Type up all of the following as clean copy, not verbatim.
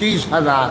30,000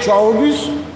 24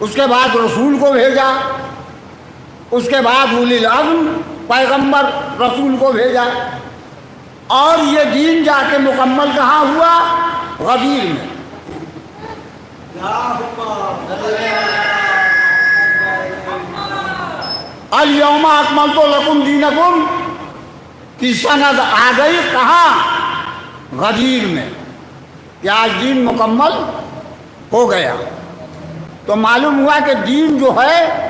اس کے بعد رسول کو بھیجا، اس کے بعد اولی العزم پیغمبر رسول کو بھیجا، اور یہ دین جا کے مکمل کہاں ہوا؟ غدیر میں۔ الیوم اکملت لکم دینکم کی سند آ گئی کہاں؟ غدیر میں، کہ آج دین مکمل ہو گیا۔ تو معلوم ہوا کہ دین جو ہے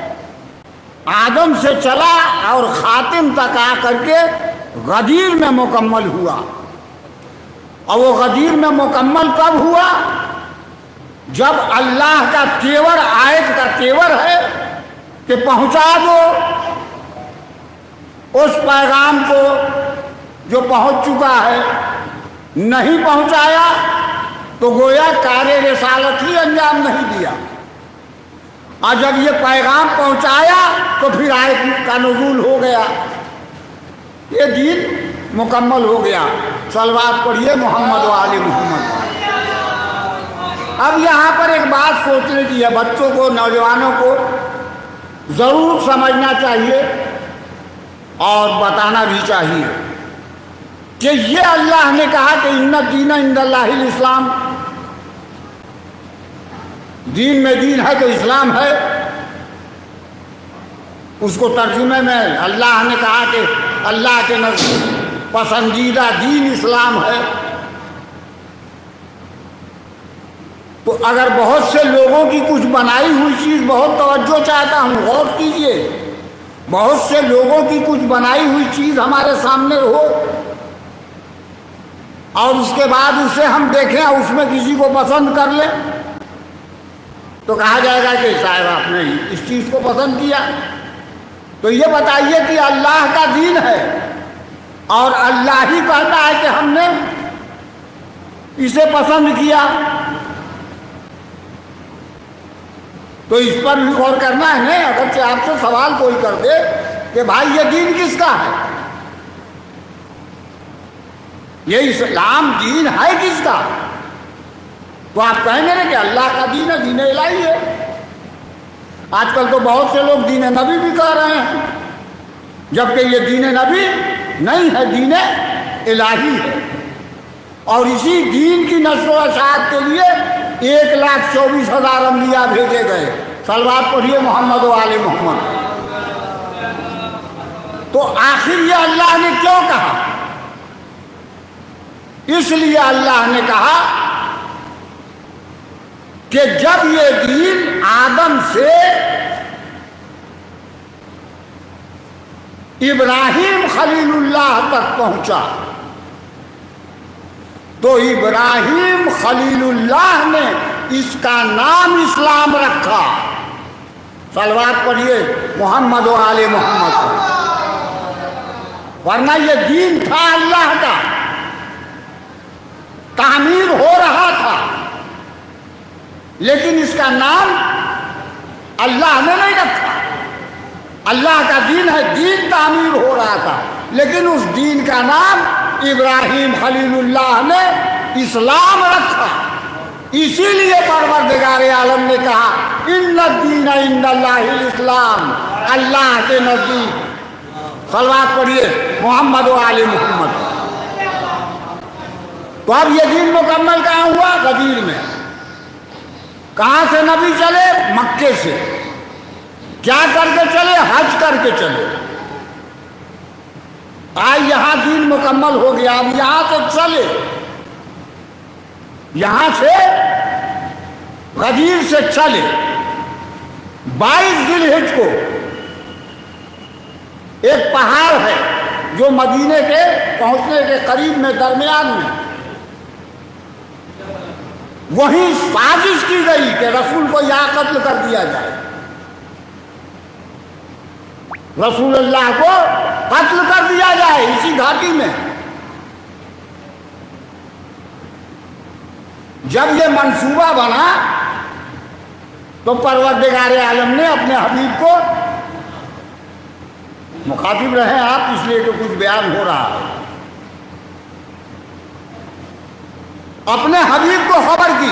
آدم سے چلا اور خاتم تک آ کر کے غدیر میں مکمل ہوا۔ اور وہ غدیر میں مکمل کب ہوا؟ جب اللہ کا تیور، آیت کا تیور ہے کہ پہنچا دو اس پیغام کو جو پہنچ چکا ہے، نہیں پہنچایا تو گویا کار رسالت ہی انجام نہیں دیا، اور جب یہ پیغام پہنچایا تو پھر آیت کا نزول ہو گیا، یہ دین مکمل ہو گیا۔ صلوات پڑھیے محمد و آل محمد۔ اب یہاں پر ایک بات سوچنے کی ہے، بچوں کو، نوجوانوں کو ضرور سمجھنا چاہیے اور بتانا بھی چاہیے کہ یہ اللہ نے کہا کہ ان الدین عند اللہ الاسلام، دین میں دین ہے تو اسلام ہے۔ اس کو ترجمے میں اللہ نے کہا کہ اللہ کے نزدیک پسندیدہ دین اسلام ہے۔ تو اگر بہت سے لوگوں کی کچھ بنائی ہوئی چیز، بہت توجہ چاہتا ہوں، غور کیجئے، بہت سے لوگوں کی کچھ بنائی ہوئی چیز ہمارے سامنے ہو اور اس کے بعد اسے ہم دیکھیں اور اس میں کسی کو پسند کر لیں تو کہا جائے گا کہ صاحب آپ نے اس چیز کو پسند کیا۔ تو یہ بتائیے کہ اللہ کا دین ہے اور اللہ ہی کہتا ہے کہ ہم نے اسے پسند کیا، تو اس پر بھی غور کرنا ہے نا۔ اگرچہ آپ سے سوال کوئی کر دے کہ بھائی یہ دین کس کا ہے، یہ اسلام دین ہے کس کا، تو آپ کہیں گے نا کہ اللہ کا دین ہے، دین الہی ہے۔ آج کل تو بہت سے لوگ دین نبی بھی کہہ رہے ہیں، جبکہ یہ دین نبی نہیں ہے، دین الہی ہے۔ اور اسی دین کی نشر و اشاعت کے لیے 1,24,000 انبیاء بھیجے گئے۔ صلوات پڑھیے محمد و آل محمد۔ تو آخر یہ اللہ نے کیوں کہا؟ اس لیے اللہ نے کہا کہ جب یہ دین آدم سے ابراہیم خلیل اللہ تک پہنچا تو ابراہیم خلیل اللہ نے اس کا نام اسلام رکھا۔ صلوات پڑھیے محمد و آل محمد۔ ورنہ یہ دین تھا اللہ کا، تعمیر ہو رہا تھا، لیکن اس کا نام اللہ نے نہیں رکھا۔ اللہ کا دین ہے، دین تعمیر ہو رہا تھا، لیکن اس دین کا نام ابراہیم خلیل اللہ نے اسلام رکھا۔ اسی لیے پروردگار عالم نے کہا ان الدین عند اللہ الاسلام، اللہ کے نزدیک۔ صلوات پڑھیے محمد و آل محمد۔ تو اب یہ دین مکمل کہاں ہوا؟ غدیر میں۔ کہاں سے نبی چلے؟ مکے سے۔ کیا کر کے چلے؟ حج کر کے چلے۔ آج یہاں دین مکمل ہو گیا، اب یہاں سے چلے، یہاں سے غدیر سے چلے۔ 22 ذی الحجہ کو ایک پہاڑ ہے جو مدینے کے پہنچنے کے قریب میں، درمیان میں، وہیں سازش کی گئی کہ رسول کو یہاں قتل کر دیا جائے، رسول اللہ کو قتل کر دیا جائے اسی گھاٹی میں۔ جب یہ منصوبہ بنا تو پروردگار عالم نے اپنے حبیب کو، مخاطب رہے آپ اس لیے کہ کچھ بیان ہو رہا ہے، اپنے حبیب کو خبر کی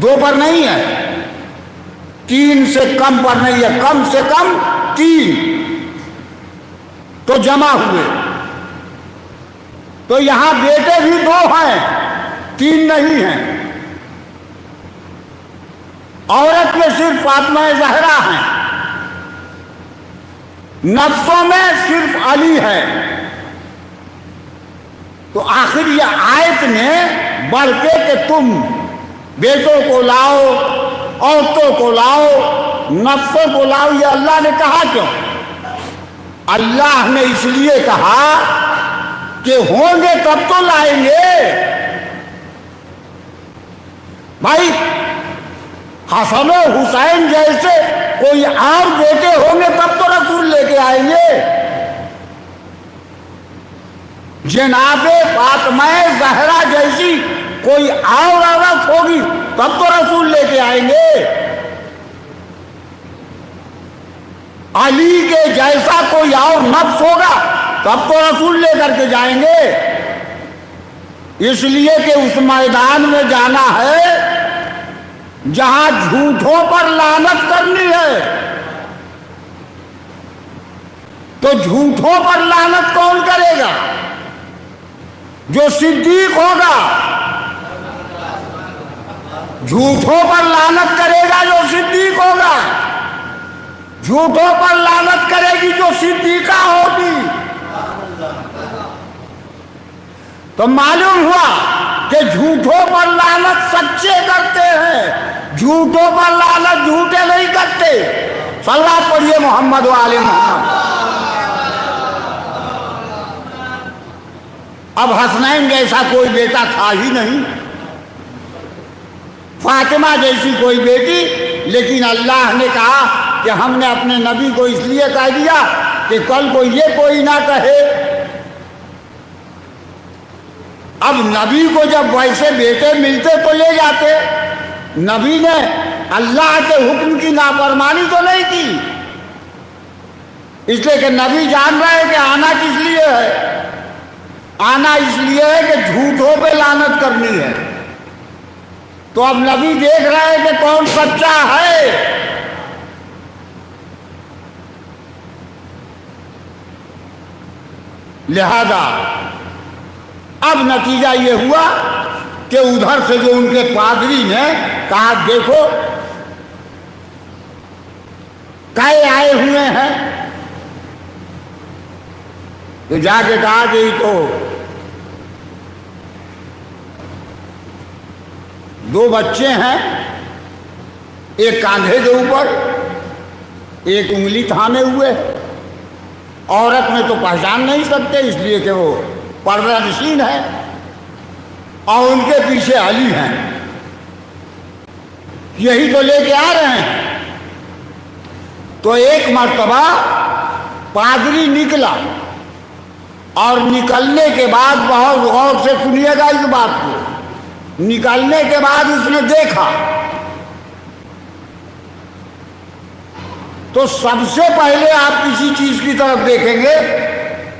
2 پر نہیں ہے، 3 سے کم پر نہیں ہے، کم سے کم 3 تو جمع ہوئے۔ تو یہاں بیٹے بھی 2 ہیں، 3 نہیں ہیں۔ عورت میں صرف فاطمہ زہرا ہیں، نفسوں میں صرف علی ہے۔ تو آخر یہ آیت نے بڑھ کے کہ تم بیٹوں کو لاؤ، عورتوں کو لاؤ، نفسوں کو لاؤ، یہ اللہ نے کہا کیوں؟ اللہ نے اس لیے کہا کہ ہوں گے تب تو لائیں گے۔ بھائی حسن و حسین جیسے کوئی اور بیٹے ہوں گے تب تو رسول لے کے آئیں گے۔ جناب فاطمہ زہرا جیسی کوئی اور عورت ہوگی تب تو رسول لے کے آئیں گے۔ علی کے جیسا کوئی اور نفس ہوگا تب تو رسول لے کر کے جائیں گے۔ اس لیے کہ اس میدان میں جانا ہے جہاں جھوٹوں پر لعنت کرنی ہے۔ تو جھوٹوں پر لعنت کون کرے گا؟ جو صدیق ہوگا۔ جھوٹوں پر لعنت کرے گا جو صدیق ہوگا، جھوٹوں پر لعنت کرے گی جو صدیقہ ہوگی۔ تو معلوم ہوا کہ جھوٹوں پر لعنت سچے کرتے ہیں، جھوٹوں پر لعنت جھوٹے نہیں کرتے۔ صلوات پڑھیے محمد و آل محمد۔ اب حسنین جیسا کوئی بیٹا تھا ہی نہیں، فاطمہ جیسی کوئی بیٹی، لیکن اللہ نے کہا کہ ہم نے اپنے نبی کو اس لیے کہہ دیا کہ کل کو یہ کوئی نہ کہے۔ اب نبی کو جب ویسے بیٹے ملتے تو لے جاتے، نبی نے اللہ کے حکم کی نافرمانی تو نہیں کی، اس لیے کہ نبی جان رہا ہے کہ آنا کس لیے ہے، آنا اس لیے ہے کہ جھوٹوں پہ لعنت کرنی ہے۔ تو اب نبی دیکھ رہا ہے کہ کون سچا ہے۔ لہذا اب نتیجہ یہ ہوا کہ ادھر سے جو ان کے پادری نے کہا دیکھو کئے آئے ہوئے ہیں، تو جا کے کہا کہ تو 2 بچے ہیں، ایک کاندھے کے اوپر، ایک انگلی تھامے ہوئے۔ عورت میں تو پہچان نہیں سکتے اس لیے کہ وہ پردہ نشین ہے، اور ان کے پیچھے علی ہیں، یہی تو لے کے آ رہے ہیں۔ تو ایک مرتبہ پادری نکلا، اور نکلنے کے بعد بہت غور سے سنیے گا اس بات کو، نکلنے کے بعد اس نے دیکھا تو سب سے پہلے آپ کسی چیز کی طرف دیکھیں گے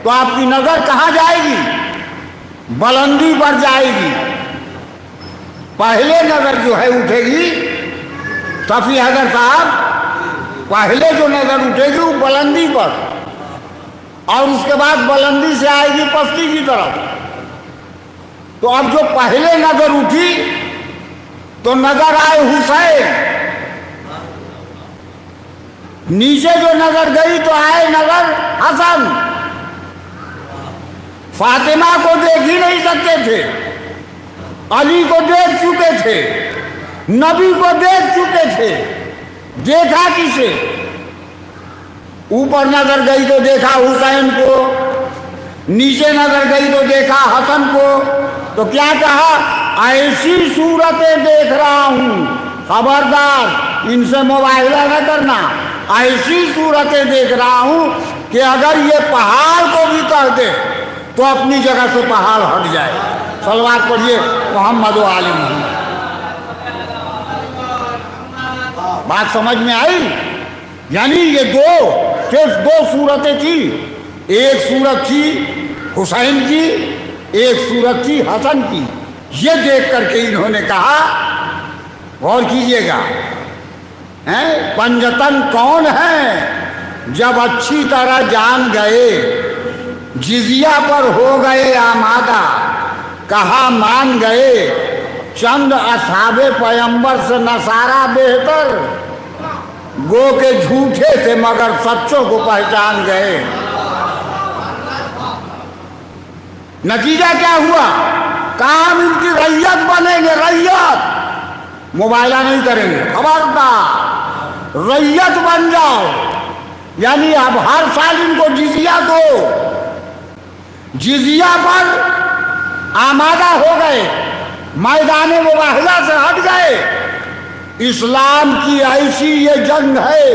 تو آپ کی نظر کہاں جائے گی؟ بلندی پر جائے گی۔ پہلے نظر جو ہے اٹھے گی، صفی حضرت صاحب پہلے جو نظر اٹھے گی وہ بلندی پر، اور اس کے بعد بلندی سے آئے گی پستی کی طرف۔ تو اب جو پہلے نظر اٹھی تو نظر آئے حسین، نیچے جو نظر گئی تو آئے نظر حسن۔ فاطمہ کو دیکھ ہی نہیں سکتے تھے، علی کو دیکھ چکے تھے، نبی کو دیکھ چکے تھے، دیکھا کسے؟ اوپر نظر گئی تو دیکھا حسین کو، نیچے نظر گئی تو دیکھا حسن کو۔ تو کیا کہا؟ ایسی صورتیں دیکھ رہا ہوں، خبردار ان سے مباہلہ نہ کرنا، ایسی صورتیں دیکھ رہا ہوں کہ اگر یہ پہاڑ کو بھی کر دے تو اپنی جگہ سے پہاڑ ہٹ جائے۔ صلوات پڑھیے محمد و آل محمد۔ بات سمجھ میں آئی؟ یعنی یہ صرف 2 صورتیں تھیں، ایک صورت تھی حسین کی، ایک صورت تھی حسن کی۔ یہ دیکھ کر کے انہوں نے کہا غور کیجیے گا، پنجتن کون ہے جب اچھی طرح جان گئے، جزیہ پر ہو گئے آمادہ، کہا مان گئے، چند اصحاب پیمبر سے نصارہ بہتر، گو کے جھوٹے تھے مگر سچوں کو پہچان گئے۔ نتیجہ کیا ہوا؟ کہا ہم ان کی ریت بنیں گے، ریت، مبالغہ نہیں کریں گے، خبردار ریت بن جاؤ، یعنی اب ہر سال ان کو جزیہ دو۔ جزیہ پر آمادہ ہو گئے، میدان مباہلہ سے ہٹ گئے۔ اسلام کی ایسی یہ جنگ ہے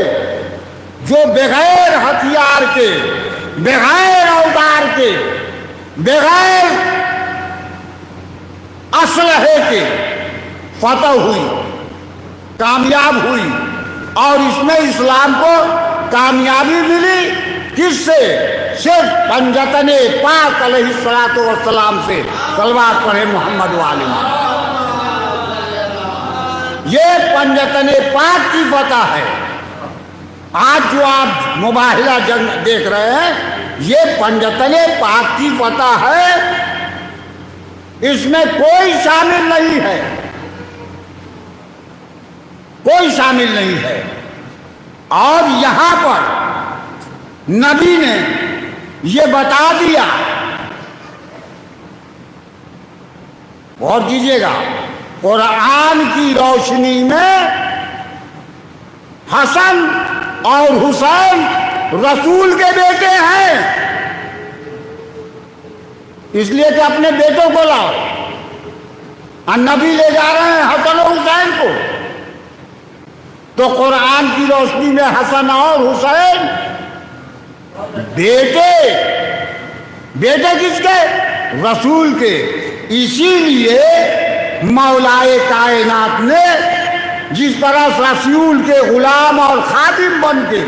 جو بغیر ہتھیار کے، بغیر اوزار کے، بغیر اسلحے کے فتح ہوئی، کامیاب ہوئی، اور اس میں اسلام کو کامیابی ملی کس سے؟ صرف پنجتن پاک علیہ الصلوۃ والسلام سے۔ صلوات پڑھے محمد والے محمد۔ یہ پنجتن پاک کی فتح ہے۔ آج جو آپ مباہلہ جنگ دیکھ رہے ہیں یہ پنجتن پاک کی فتح ہے، اس میں کوئی شامل نہیں ہے، کوئی شامل نہیں ہے۔ اور یہاں پر نبی نے یہ بتا دیا، غور کیجیے گا، قرآن کی روشنی میں حسن اور حسین رسول کے بیٹے ہیں، اس لیے کہ اپنے بیٹوں کو لاؤ، اور نبی لے جا رہے ہیں حسن اور حسین کو، تو قرآن کی روشنی میں حسن اور حسین بیٹے، بیٹے کس کے؟ رسول کے۔ اسی لیے مولائے کائنات نے جس طرح رسول کے غلام اور خادم بن کے،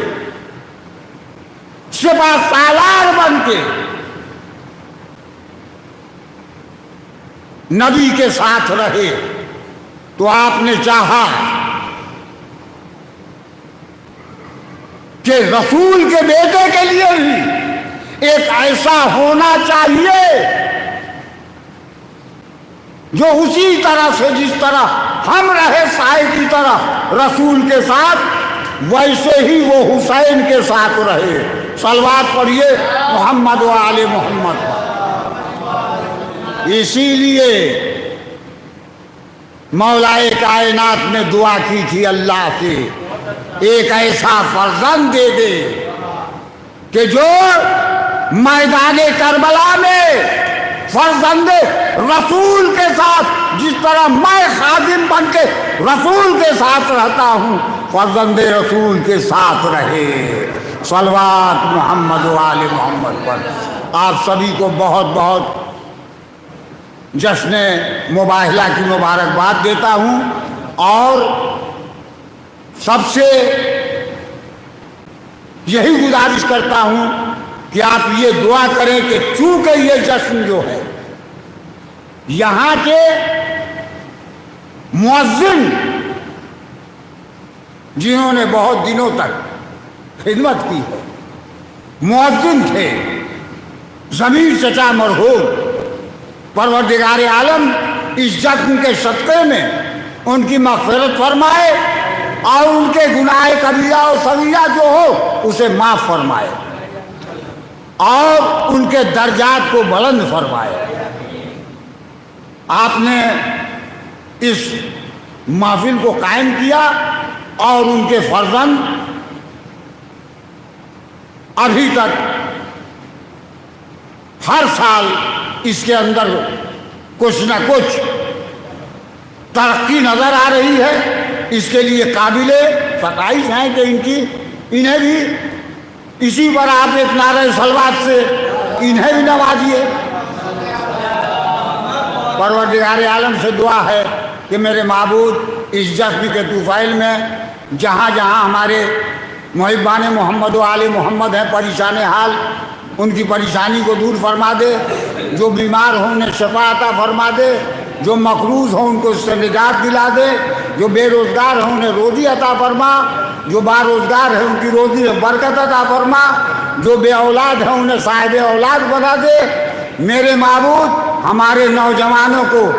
سپہ سالار بن کے نبی کے ساتھ رہے، تو آپ نے چاہا کہ رسول کے بیٹے کے لیے بھی ایک ایسا ہونا چاہیے جو اسی طرح سے جس طرح ہم رہے سائے کی طرح رسول کے ساتھ، ویسے ہی وہ حسین کے ساتھ رہے۔ صلوات پڑھیے محمد و آل محمد۔ اسی لیے مولا کائنات نے دعا کی تھی اللہ سے، ایک ایسا فرزند دے دے کہ جو میدان کربلا میں فرزند رسول کے ساتھ، جس طرح میں خادم بن کے رسول کے ساتھ رہتا ہوں، فرزند رسول کے ساتھ رہے۔ صلوات محمد و آل محمد پر۔ آپ سبھی کو بہت بہت جشن مباہلہ کی مبارکباد دیتا ہوں، اور سب سے یہی گزارش کرتا ہوں کہ آپ یہ دعا کریں کہ چونکہ یہ جشن جو ہے، یہاں کے مؤذن جنہوں نے بہت دنوں تک خدمت کی ہے، مؤذن تھے ضمیر چچا مرحوم، پروردگار عالم اس جشن کے صدقے میں ان کی مغفرت فرمائے، اور ان کے گناہ کبیرہ و صغیرہ جو ہو اسے معاف فرمائے، اور ان کے درجات کو بلند فرمائے۔ آپ نے اس محفل کو قائم کیا، اور ان کے فرزند ابھی تک ہر سال اس کے اندر کچھ نہ کچھ ترقی نظر آ رہی ہے۔ اس کے لیے قابل ستائش ہیں کہ انہیں بھی اسی پر آپ ایک نعرہ صلوات سے انہیں بھی نوازیے۔ پروردگار عالم سے دعا ہے کہ میرے معبود اس جشن کے طفیل میں جہاں جہاں ہمارے محبان محمد و آل محمد ہیں پریشان حال، ان کی پریشانی کو دور فرما دے، جو بیمار ہوں انہیں شفا عطا فرما دے، جو مقروض ہوں ان کو اس سے نجات دلا دے، جو بے روزگار ہیں انہیں روزی عطا فرما، جو باروزگار ہیں ان کی روزی میں برکت عطا فرما، جو بے اولاد ہیں انہیں صاحب اولاد بنا دے۔ میرے معبود ہمارے نوجوانوں کو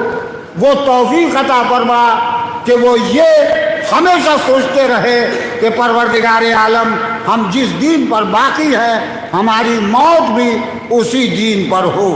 وہ توفیق عطا فرما کہ وہ یہ ہمیشہ سوچتے رہے کہ پروردگار عالم ہم جس دین پر باقی ہیں ہماری موت بھی اسی دین پر ہو۔